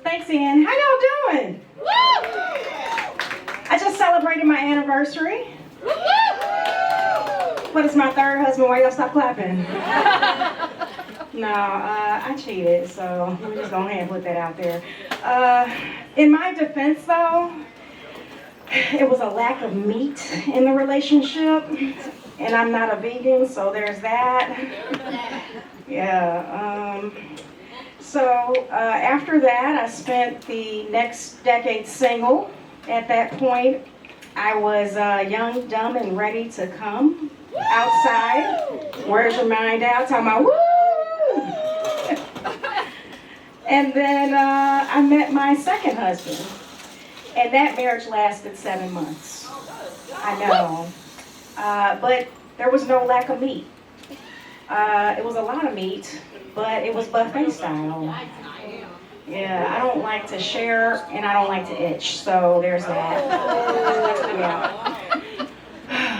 Thanks, Ian. How y'all doing? Woo! I just celebrated my anniversary. Woo! But it's my third husband. Why y'all stop clapping? No, I cheated, so we're just going ahead and put that out there. In my defense, though, it was a lack of meat in the relationship, and I'm not a vegan, so there's that. Yeah. So after that, I spent the next decade single. At that point, I was young, dumb, and ready to come outside. Where's your mind out? Talking about woo! And then I met my second husband, and that marriage lasted 7 months. I know, but there was no lack of meat. It was a lot of meat, but it was buffet style. Yeah, I don't like to share, and I don't like to itch, so there's that. Yeah.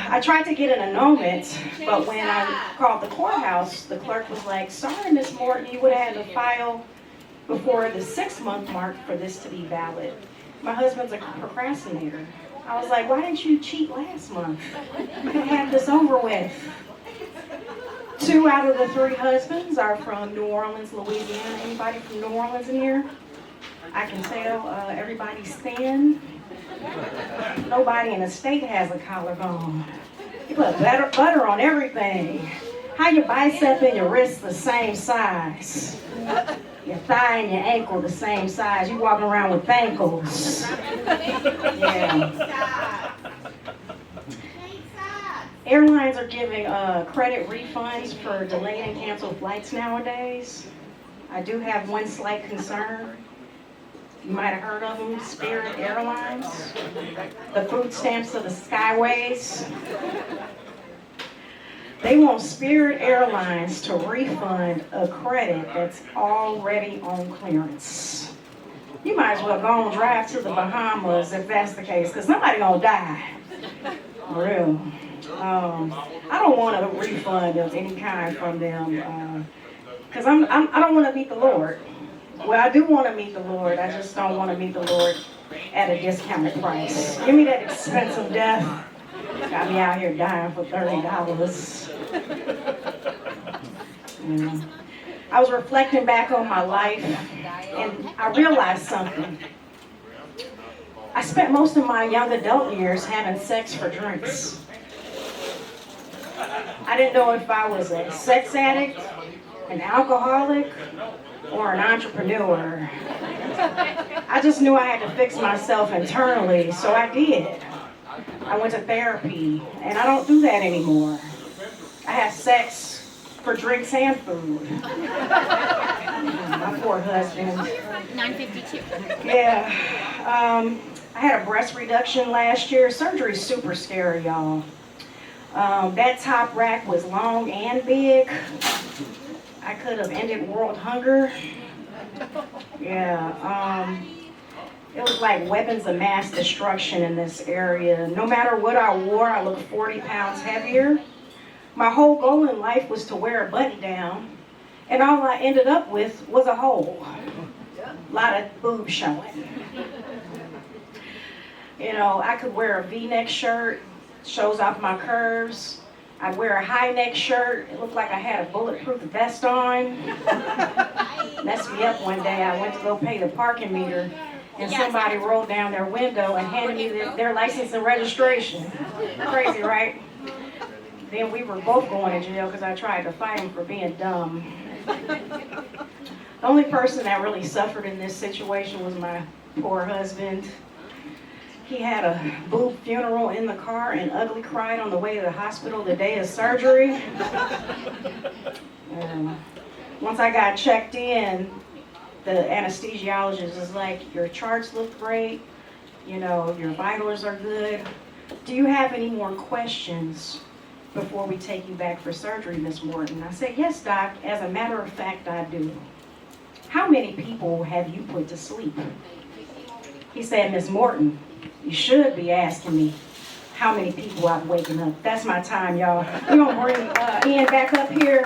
I tried to get an annulment, but when I called the courthouse, the clerk was like, "Sorry, Miss Morton, you would have had to file before the 6-month mark for this to be valid." My husband's a procrastinator. I was like, "Why didn't you cheat last month? You could have this over with." 2 out of the 3 husbands are from New Orleans, Louisiana. Anybody from New Orleans in here? I can tell everybody's thin. Nobody in the state has a collarbone. You put butter on everything. How your bicep and your wrist the same size? Your thigh and your ankle the same size. You walking around with ankles. Yeah. Airlines are giving credit refunds for delayed and canceled flights nowadays. I do have one slight concern. You might have heard of them, Spirit Airlines, the food stamps of the skyways. They want Spirit Airlines to refund a credit that's already on clearance. You might as well go and drive to the Bahamas if that's the case, because somebody's gonna die. For real. I don't want a refund of any kind from them, because I don't want to meet the Lord. Well, I do want to meet the Lord. I just don't want to meet the Lord at a discounted price. Give me that expensive death. Got me out here dying for $30. Yeah. I was reflecting back on my life, and I realized something. I spent most of my young adult years having sex for drinks. I didn't know if I was a sex addict, an alcoholic, or an entrepreneur. I just knew I had to fix myself internally, so I did. I went to therapy, and I don't do that anymore. I have sex for drinks and food. My poor husband. 952. Yeah. I had a breast reduction last year. Surgery's super scary, y'all. That top rack was long and big. I could have ended world hunger. Yeah. It was like weapons of mass destruction in this area. No matter what I wore, I looked 40 pounds heavier. My whole goal in life was to wear a button down, and all I ended up with was a hole. A lot of boob showing. You know, I could wear a V-neck shirt, shows off my curves. I'd wear a high neck shirt. It looked like I had a bulletproof vest on. Messed me up one day. I went to go pay the parking meter, and somebody rolled down their window and handed me their license and registration. Crazy, right? Then we were both going to jail because I tried to fight him for being dumb. The only person that really suffered in this situation was my poor husband. He had a boob funeral in the car and ugly cried on the way to the hospital the day of surgery. Once I got checked in, the anesthesiologist was like, "Your charts look great, you know, your vitals are good. Do you have any more questions before we take you back for surgery, Miss Morton?" I said, "Yes, Doc, as a matter of fact, I do. How many people have you put to sleep?" He said, "Miss Morton, you should be asking me how many people I've waken up." That's my time, y'all. We're going to bring Ian back up here.